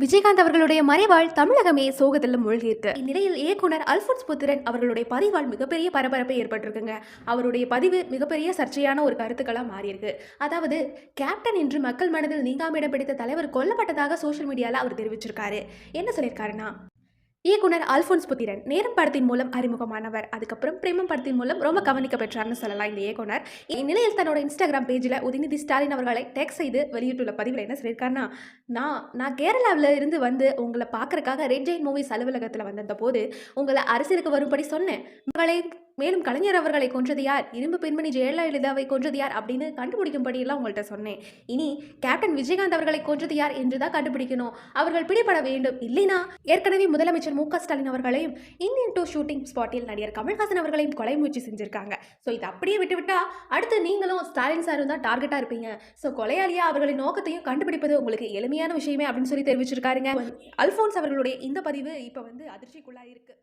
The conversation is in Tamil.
விஜயகாந்த் அவர்களுடைய மறைவால் தமிழகமே சோகத்தில் மூழ்கியிருக்கு. இந்நிலையில் இயக்குனர் அல்போன்ஸ் புத்திரன் அவர்களுடைய பதிவால் மிகப்பெரிய பரபரப்பை ஏற்பட்டிருக்குங்க. அவருடைய பதிவு மிகப்பெரிய சர்ச்சையான ஒரு கருத்துக்களா மாறியிருக்கு. அதாவது கேப்டன் என்று மக்கள் மனதில் நீங்காம இடம் பிடித்த தலைவர் கொல்லப்பட்டதாக சோஷியல் மீடியால அவர் தெரிவிச்சிருக்காரு. என்ன சொல்லியிருக்காருன்னா, இயக்குனர் அல்போன்ஸ் புத்திரன் நேரம் படத்தின் மூலம் அறிமுகமானவர். அதுக்கப்புறம் பிரேமம் படத்தின் மூலம் ரொம்ப கவனிக்க பெற்றார்னு சொல்லலாம் இந்த இயக்குனர். இந்நிலையில் தன்னோட இன்ஸ்டாகிராம் பேஜில் உதயநிதி ஸ்டாலின் அவர்களை டேக் செய்து வெளியிட்டுள்ள பதிவில் என்ன சொல்லியிருக்காருன்னா, நான் கேரளாவில் இருந்து வந்து உங்களை பார்க்கறக்காக ரெட் ஜெயின் மூவிஸ் அலுவலகத்தில் வந்த போது உங்களை அரசியலுக்கு வரும்படி சொன்னேன். உங்களை மேலும் கலைஞர் அவர்களை கொன்றது யார், இரும்பு பெண்மணி ஜெயலலிதாவை கொன்றது யார் அப்படின்னு கண்டுபிடிக்கும்படியெல்லாம் உங்கள்கிட்ட சொன்னேன். இனி கேப்டன் விஜயகாந்த் அவர்களை கொன்றது யார் என்றுதான் கண்டுபிடிக்கணும். அவர்கள் பிடிபட வேண்டும். இல்லைனா ஏற்கனவே முதலமைச்சர் மு க ஸ்டாலின் அவர்களையும் இந்தியன் டூ ஷூட்டிங் ஸ்பாட்டில் நடிகர் கமல்ஹாசன் அவர்களையும் கொலை முயற்சி செஞ்சிருக்காங்க. ஸோ இதை அப்படியே விட்டுவிட்டா அடுத்து நீங்களும் ஸ்டாலின் சாரும் தான் டார்கெட்டாக இருப்பீங்க. ஸோ கொலையாளியா அவர்களின் நோக்கத்தையும் கண்டுபிடிப்பது உங்களுக்கு எளிமையான விஷயமே அப்படின்னு சொல்லி தெரிவிச்சிருக்காருங்க. அல்போன்ஸ் அவர்களுடைய இந்த பதிவு இப்போ அதிர்ச்சிக்குள்ளாயிருக்கு.